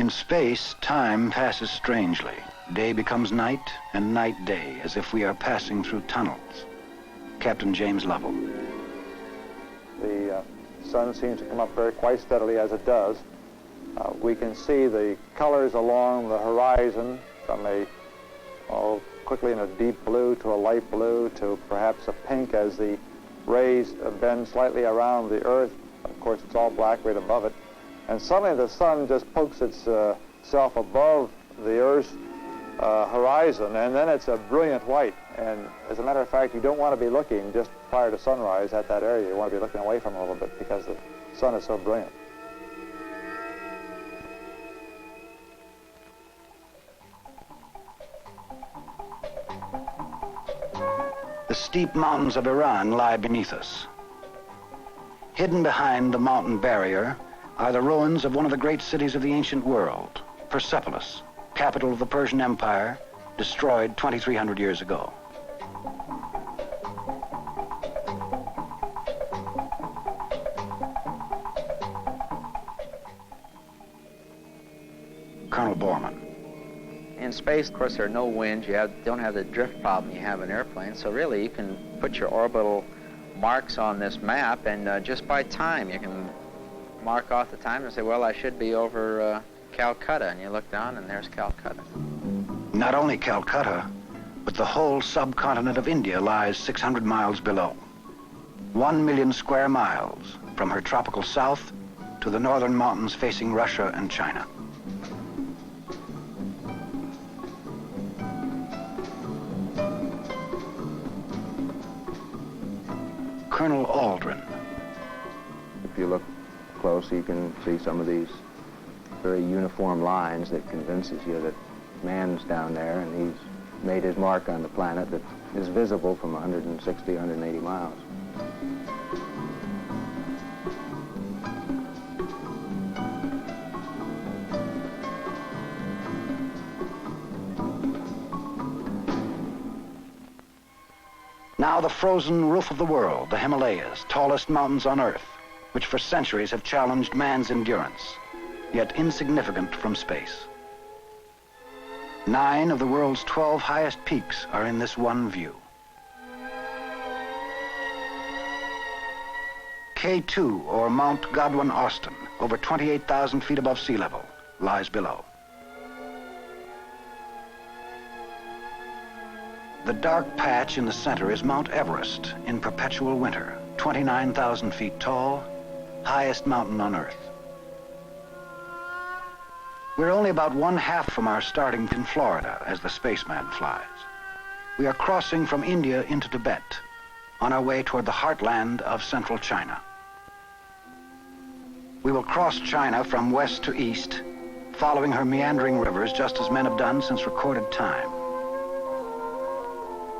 In space, time passes strangely. Day becomes night, and night day, as if we are passing through tunnels. Captain James Lovell. The sun seems to come up quite steadily as it does. We can see the colors along the horizon from quickly in a deep blue to a light blue to perhaps a pink as the rays bend slightly around the Earth. Of course, it's all black right above it. And suddenly the sun just pokes itself above the Earth's horizon, and then it's a brilliant white. And as a matter of fact, you don't want to be looking just prior to sunrise at that area. You want to be looking away from it a little bit because the sun is so brilliant. The steep mountains of Iran lie beneath us. Hidden behind the mountain barrier are the ruins of one of the great cities of the ancient world, Persepolis, capital of the Persian Empire, destroyed 2,300 years ago. Colonel Borman. In space, of course, there are no winds. You don't have the drift problem you have in airplanes. So really, you can put your orbital marks on this map, and just by time, you can mark off the time and say, well, I should be over Calcutta. And you look down, and there's Calcutta. Not only Calcutta, but the whole subcontinent of India lies 600 miles below. 1 million square miles from her tropical south to the northern mountains facing Russia and China. Colonel Aldrin. If you look close, you can see some of these very uniform lines that convinces you that man's down there, and he's made his mark on the planet that is visible from 160, 180 miles. Now the frozen roof of the world, the Himalayas, tallest mountains on Earth, which for centuries have challenged man's endurance, yet insignificant from space. 9 of the world's 12 highest peaks are in this one view. K2, or Mount Godwin-Austen, over 28,000 feet above sea level, lies below. The dark patch in the center is Mount Everest in perpetual winter, 29,000 feet tall, highest mountain on Earth. We're only about 1/2 from our starting in Florida as the spaceman flies. We are crossing from India into Tibet, on our way toward the heartland of central China. We will cross China from west to east, following her meandering rivers just as men have done since recorded time.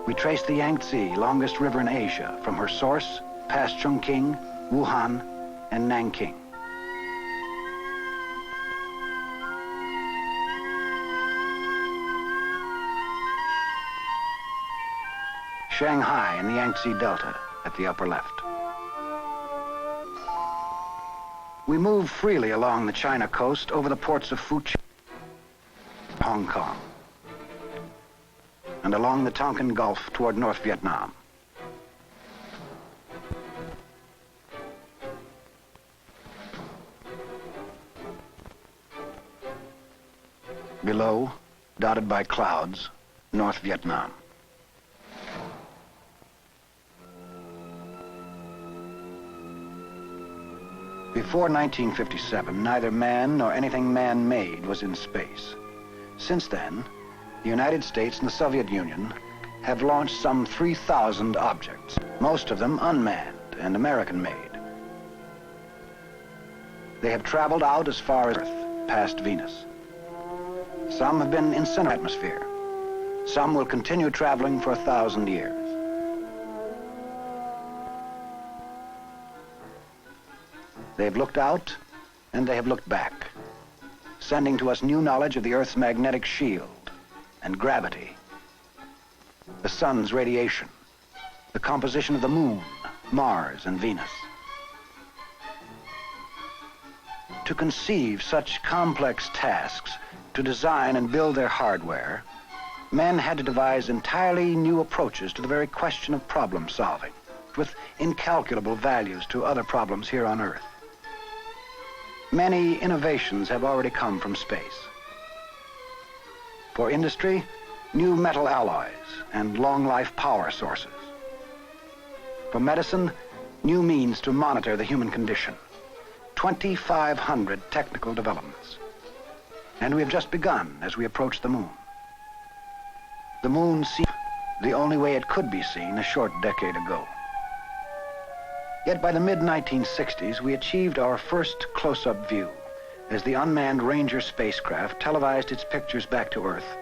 We trace the Yangtze, longest river in Asia, from her source past Chongqing, Wuhan, and Nanking. Shanghai in the Yangtze Delta at the upper left. We move freely along the China coast over the ports of Fujian, Hong Kong, and along the Tonkin Gulf toward North Vietnam. Below, dotted by clouds, North Vietnam. Before 1957, neither man nor anything man-made was in space. Since then, the United States and the Soviet Union have launched some 3,000 objects, most of them unmanned and American-made. They have traveled out as far as Earth, past Venus. Some have been in the atmosphere. Some will continue traveling for 1,000 years. They've looked out and they have looked back, sending to us new knowledge of the Earth's magnetic shield and gravity, the sun's radiation, the composition of the moon, Mars, and Venus. to conceive such complex tasks, to design and build their hardware, men had to devise entirely new approaches to the very question of problem solving, with incalculable values to other problems here on Earth. Many innovations have already come from space. For industry, new metal alloys and long-life power sources. For medicine, new means to monitor the human condition. 2,500 technical developments. And we have just begun as we approach the moon. The moon seemed the only way it could be seen a short decade ago. Yet by the mid-1960s, we achieved our first close-up view as the unmanned Ranger spacecraft televised its pictures back to Earth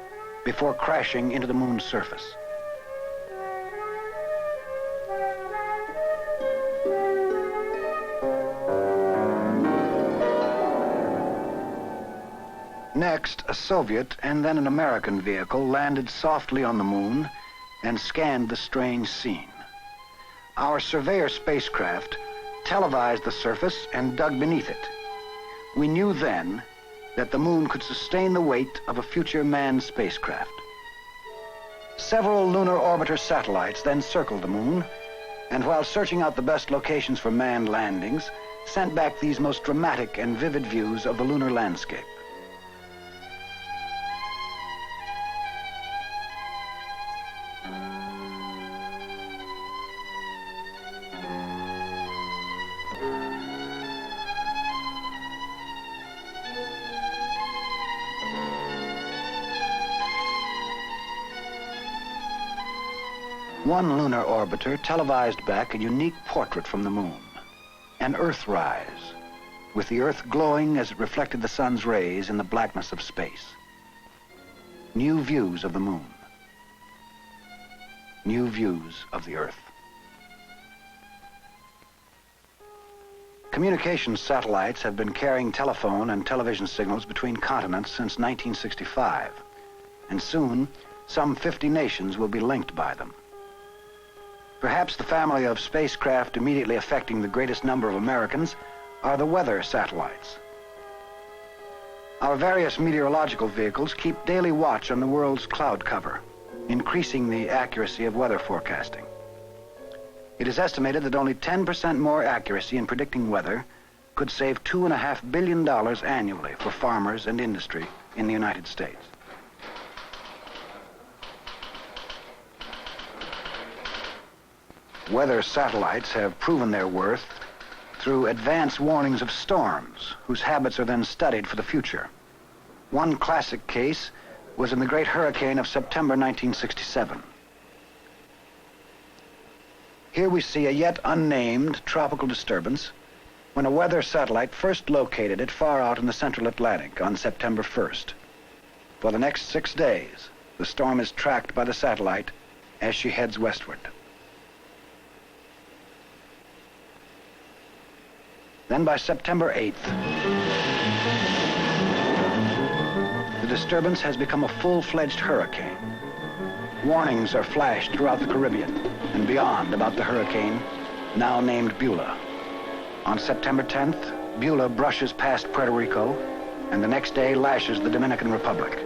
before crashing into the moon's surface. Next, a Soviet and then an American vehicle landed softly on the moon and scanned the strange scene. Our Surveyor spacecraft televised the surface and dug beneath it. We knew then that the moon could sustain the weight of a future manned spacecraft. Several lunar orbiter satellites then circled the moon, and while searching out the best locations for manned landings, sent back these most dramatic and vivid views of the lunar landscape. One lunar orbiter televised back a unique portrait from the moon, an Earthrise, with the Earth glowing as it reflected the sun's rays in the blackness of space. New views of the moon. New views of the Earth. Communications satellites have been carrying telephone and television signals between continents since 1965, and soon some 50 nations will be linked by them. Perhaps the family of spacecraft immediately affecting the greatest number of Americans are the weather satellites. Our various meteorological vehicles keep daily watch on the world's cloud cover, increasing the accuracy of weather forecasting. It is estimated that only 10% more accuracy in predicting weather could save $2.5 billion annually for farmers and industry in the United States. Weather satellites have proven their worth through advance warnings of storms, whose habits are then studied for the future. One classic case was in the great hurricane of September 1967. Here we see a yet unnamed tropical disturbance when a weather satellite first located it far out in the central Atlantic on September 1st. For the next 6 days, the storm is tracked by the satellite as she heads westward. Then by September 8th, the disturbance has become a full-fledged hurricane. Warnings are flashed throughout the Caribbean and beyond about the hurricane, now named Beulah. On September 10th, Beulah brushes past Puerto Rico and the next day lashes the Dominican Republic.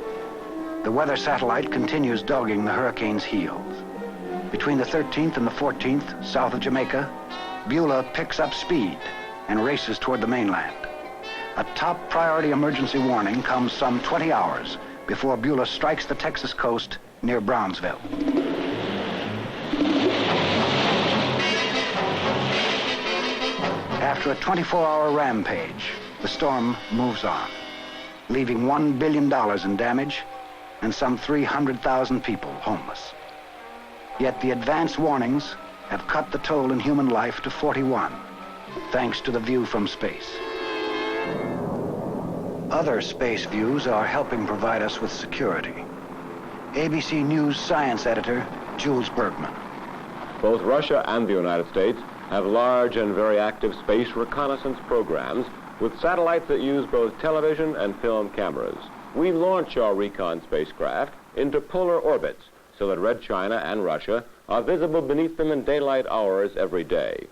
The weather satellite continues dogging the hurricane's heels. Between the 13th and the 14th, south of Jamaica, Beulah picks up speed and races toward the mainland. A top priority emergency warning comes some 20 hours before Beulah strikes the Texas coast near Brownsville. After a 24-hour rampage, the storm moves on, leaving $1 billion in damage and some 300,000 people homeless. Yet the advance warnings have cut the toll in human life to 41. Thanks to the view from space. Other space views are helping provide us with security. ABC News science editor, Jules Bergman. Both Russia and the United States have large and very active space reconnaissance programs with satellites that use both television and film cameras. We launch our recon spacecraft into polar orbits so that Red China and Russia are visible beneath them in daylight hours every day.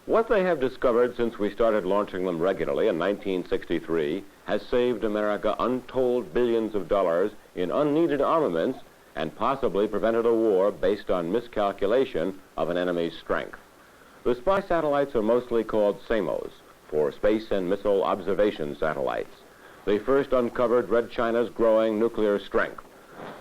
What they have discovered since we started launching them regularly in 1963 has saved America untold billions of dollars in unneeded armaments and possibly prevented a war based on miscalculation of an enemy's strength. The spy satellites are mostly called SAMOS, for Space and Missile Observation Satellites. They first uncovered Red China's growing nuclear strength.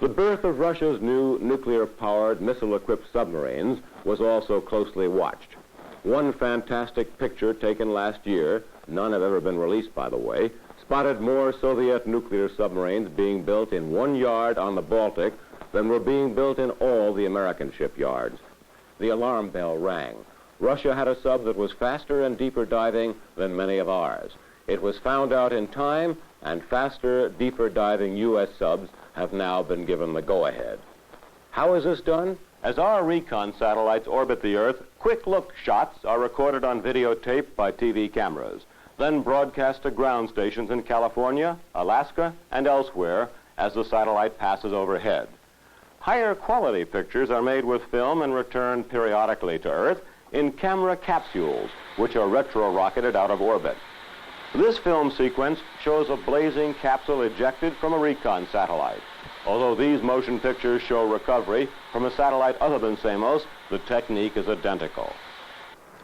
The birth of Russia's new nuclear-powered, missile-equipped submarines was also closely watched. One fantastic picture taken last year, none have ever been released, by the way, spotted more Soviet nuclear submarines being built in one yard on the Baltic than were being built in all the American shipyards. The alarm bell rang. Russia had a sub that was faster and deeper diving than many of ours. It was found out in time, and faster, deeper diving U.S. subs have now been given the go-ahead. How is this done? As our recon satellites orbit the Earth, quick-look shots are recorded on videotape by TV cameras, then broadcast to ground stations in California, Alaska, and elsewhere as the satellite passes overhead. Higher quality pictures are made with film and returned periodically to Earth in camera capsules, which are retro-rocketed out of orbit. This film sequence shows a blazing capsule ejected from a recon satellite. Although these motion pictures show recovery from a satellite other than SAMOS, the technique is identical.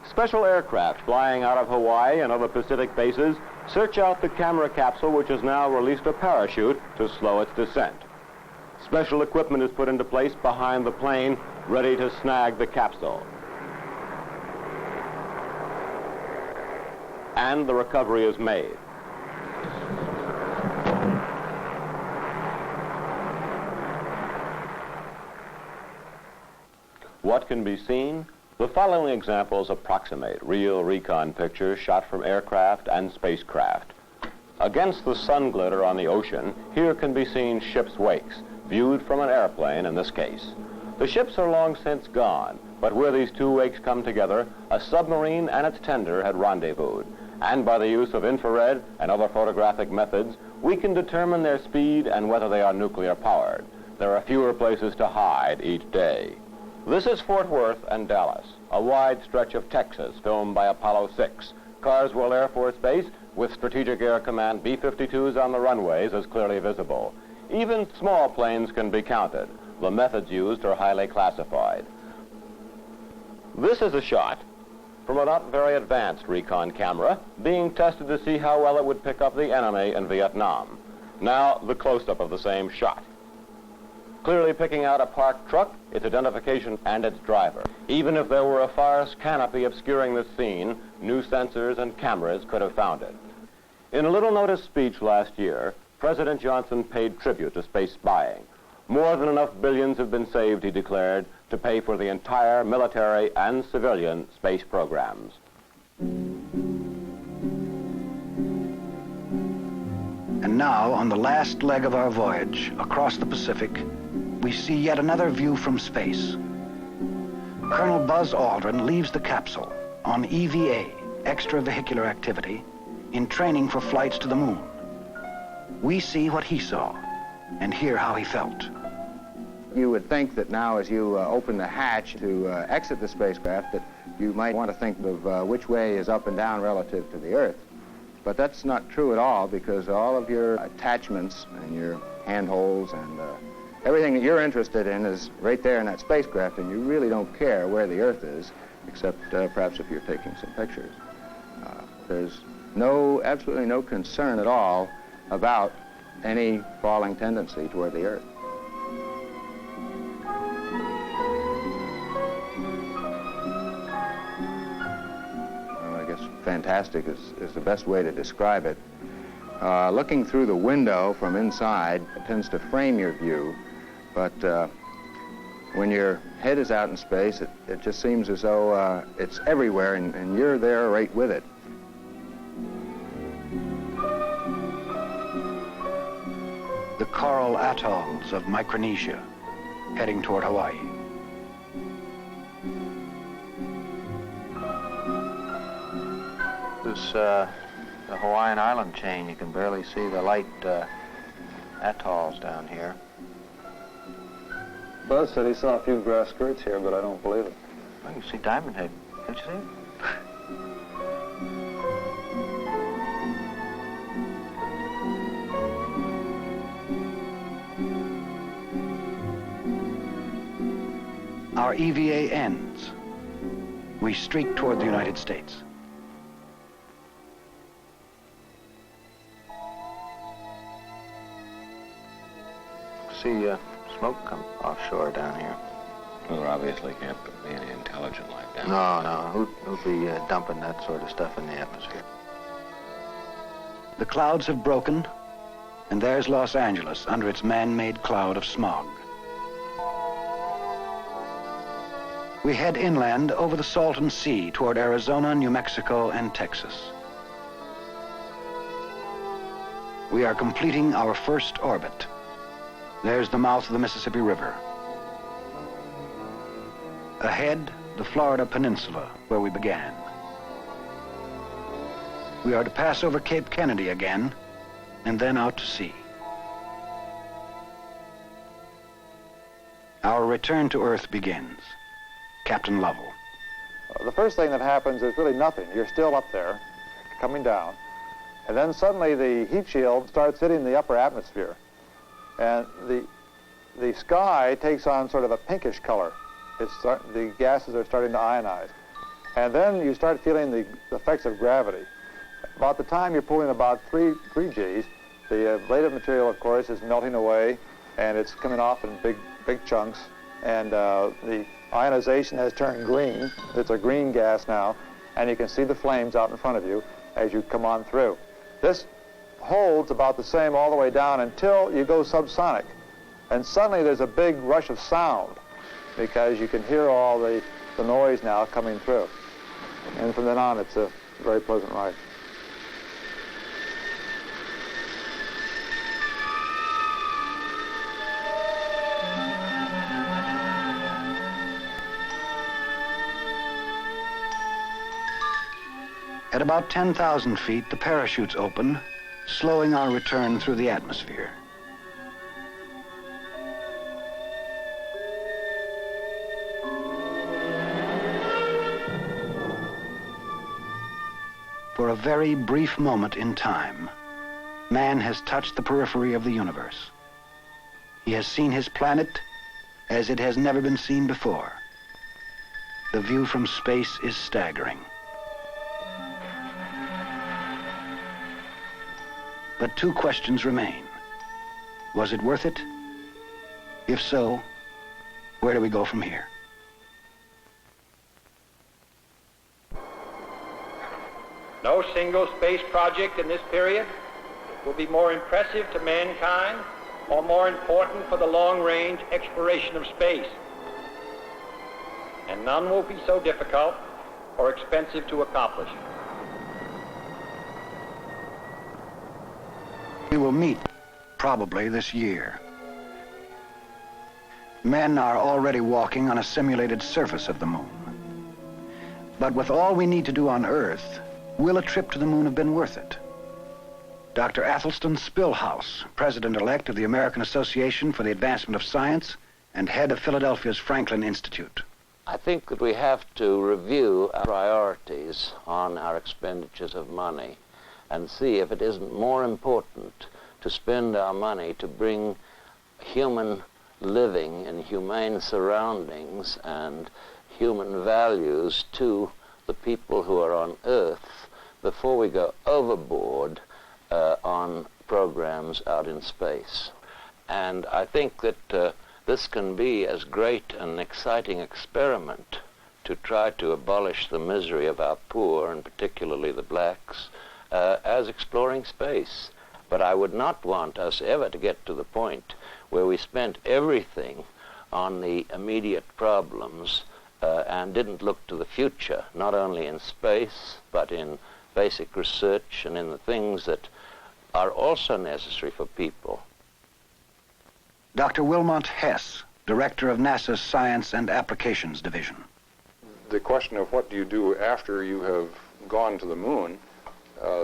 Special aircraft flying out of Hawaii and other Pacific bases search out the camera capsule, which has now released a parachute to slow its descent. Special equipment is put into place behind the plane, ready to snag the capsule. And the recovery is made. What can be seen? The following examples approximate real recon pictures shot from aircraft and spacecraft. Against the sun glitter on the ocean, here can be seen ships' wakes, viewed from an airplane in this case. The ships are long since gone, but where these two wakes come together, a submarine and its tender had rendezvoused. And by the use of infrared and other photographic methods, we can determine their speed and whether they are nuclear powered. There are fewer places to hide each day. This is Fort Worth and Dallas, a wide stretch of Texas filmed by Apollo 6. Carswell Air Force Base with Strategic Air Command B-52s on the runways is clearly visible. Even small planes can be counted. The methods used are highly classified. This is a shot from a not very advanced recon camera being tested to see how well it would pick up the enemy in Vietnam. Now the close-up of the same shot. Clearly picking out a parked truck, its identification, and its driver. Even if there were a forest canopy obscuring the scene, new sensors and cameras could have found it. In a little-noticed speech last year, President Johnson paid tribute to space spying. More than enough billions have been saved, he declared, to pay for the entire military and civilian space programs. And now, on the last leg of our voyage across the Pacific, we see yet another view from space. Colonel Buzz Aldrin leaves the capsule on EVA, extravehicular activity, in training for flights to the moon. We see what he saw and hear how he felt. You would think that now as you open the hatch to exit the spacecraft that you might want to think of which way is up and down relative to the Earth. But that's not true at all, because all of your attachments and your handholds and everything that you're interested in is right there in that spacecraft, and you really don't care where the Earth is, except perhaps if you're taking some pictures. There's absolutely no concern at all about any falling tendency toward the Earth. Well, I guess fantastic is the best way to describe it. Looking through the window from inside tends to frame your view, but when your head is out in space, it just seems as though it's everywhere, and you're there right with it. The coral atolls of Micronesia, heading toward Hawaii. This the Hawaiian island chain. You can barely see the light atolls down here. Buzz said he saw a few grass skirts here, but I don't believe it. Well, you see Diamond Head. Can't you see it? Our EVA ends. We streak toward the United States. See smoke come offshore down here. Well, there obviously can't be any intelligent life down No. Who'd be dumping that sort of stuff in the atmosphere? The clouds have broken, and there's Los Angeles under its man-made cloud of smog. We head inland over the Salton Sea toward Arizona, New Mexico, and Texas. We are completing our first orbit. There's the mouth of the Mississippi River. Ahead, the Florida Peninsula, where we began. We are to pass over Cape Kennedy again, and then out to sea. Our return to Earth begins. Captain Lovell. The first thing that happens is really nothing. You're still up there, coming down, and then suddenly the heat shield starts hitting the upper atmosphere, and the sky takes on sort of a pinkish color. The gases are starting to ionize, and then you start feeling the effects of gravity. About the time you're pulling about 3 Gs, the ablative material, of course, is melting away, and it's coming off in big chunks, and the ionization has turned green. It's a green gas now, and you can see the flames out in front of you as you come on through. This holds about the same all the way down until you go subsonic, and suddenly there's a big rush of sound because you can hear all the noise now coming through. And from then on, it's a very pleasant ride. At about 10,000 feet, the parachutes open, slowing our return through the atmosphere. For a very brief moment in time, man has touched the periphery of the universe. He has seen his planet as it has never been seen before. The view from space is staggering. But 2 questions remain. Was it worth it? If so, where do we go from here? No single space project in this period will be more impressive to mankind or more important for the long-range exploration of space. And none will be so difficult or expensive to accomplish. We will meet probably this year. Men are already walking on a simulated surface of the moon. But with all we need to do on Earth, will a trip to the moon have been worth it? Dr. Athelstan Spilhaus, president-elect of the American Association for the Advancement of Science and head of Philadelphia's Franklin Institute. I think that we have to review our priorities on our expenditures of money and see if it isn't more important to spend our money to bring human living in humane surroundings and human values to the people who are on Earth before we go overboard on programs out in space. And I think that this can be as great an exciting experiment to try to abolish the misery of our poor, and particularly the blacks, as exploring space. But I would not want us ever to get to the point where we spent everything on the immediate problems and didn't look to the future, not only in space, but in basic research and in the things that are also necessary for people. Dr. Wilmot Hess, director of NASA's Science and Applications Division. The question of what do you do after you have gone to the moon,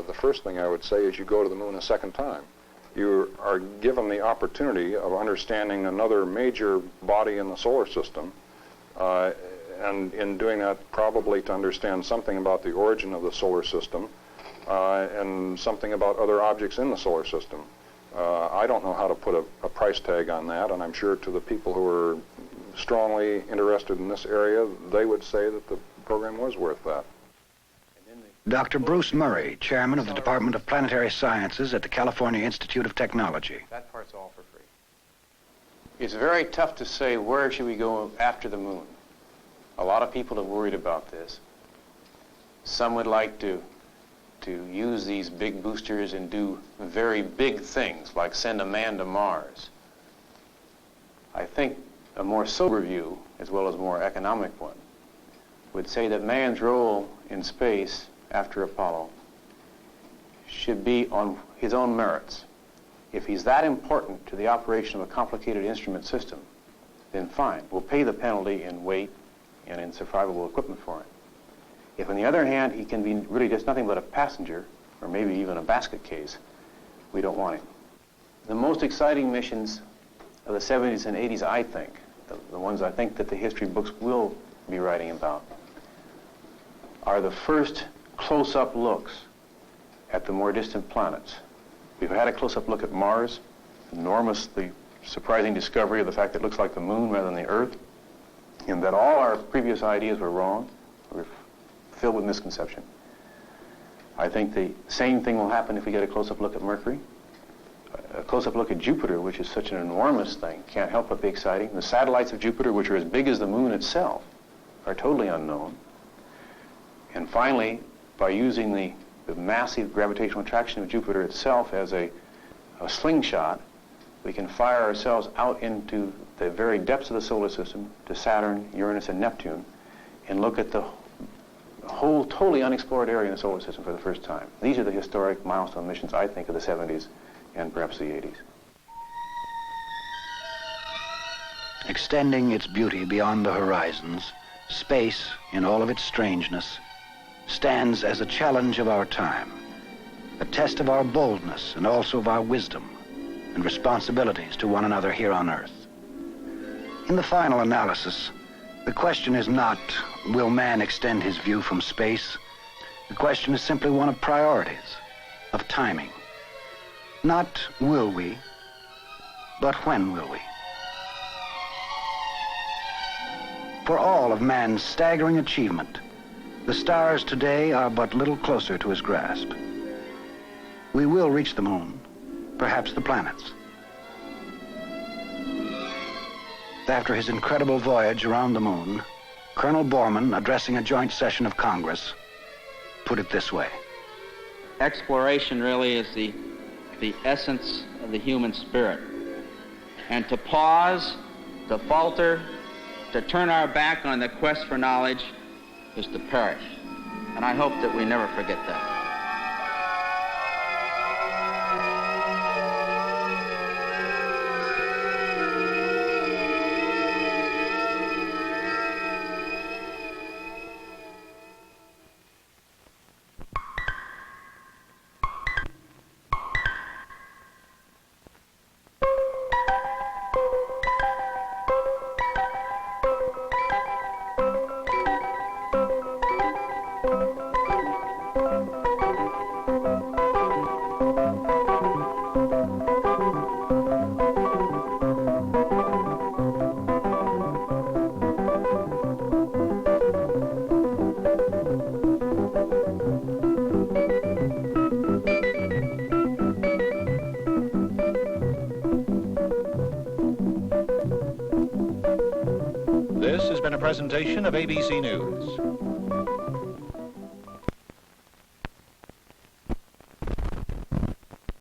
the first thing I would say is you go to the moon a second time. You are given the opportunity of understanding another major body in the solar system, and in doing that, probably to understand something about the origin of the solar system and something about other objects in the solar system. I don't know how to put a price tag on that, and I'm sure to the people who are strongly interested in this area, they would say that the program was worth that. Dr. Bruce Murray, chairman of the Department of Planetary Sciences at the California Institute of Technology. That part's all for free. It's very tough to say where should we go after the moon. A lot of people are worried about this. Some would like to use these big boosters and do very big things, like send a man to Mars. I think a more sober view, as well as a more economic one, would say that man's role in space after Apollo should be on his own merits. If he's that important to the operation of a complicated instrument system, then fine, we'll pay the penalty in weight and in survivable equipment for it. If, on the other hand, he can be really just nothing but a passenger, or maybe even a basket case, we don't want him. The most exciting missions of the 70s and 80s, I think, the ones I think that the history books will be writing about, are the first close-up looks at the more distant planets. We've had a close-up look at Mars, enormously surprising discovery of the fact that it looks like the moon rather than the Earth, and that all our previous ideas were wrong, were filled with misconception. I think the same thing will happen if we get a close-up look at Mercury. A close-up look at Jupiter, which is such an enormous thing, can't help but be exciting. The satellites of Jupiter, which are as big as the moon itself, are totally unknown. And finally, by using the massive gravitational attraction of Jupiter itself as a slingshot, we can fire ourselves out into the very depths of the solar system, to Saturn, Uranus, and Neptune, and look at the whole totally unexplored area in the solar system for the first time. These are the historic milestone missions, I think, of the 70s and perhaps the 80s. Extending its beauty beyond the horizons, space, in all of its strangeness, stands as a challenge of our time, a test of our boldness and also of our wisdom and responsibilities to one another here on Earth. In the final analysis, the question is not, will man extend his view from space? The question is simply one of priorities, of timing. Not will we, but when will we? For all of man's staggering achievement, the stars today are but little closer to his grasp. We will reach the moon, perhaps the planets. After his incredible voyage around the moon, Colonel Borman, addressing a joint session of Congress, put it this way. Exploration really is the essence of the human spirit. And to pause, to falter, to turn our back on the quest for knowledge is to perish. And I hope that we never forget that. This has been a presentation of ABC News.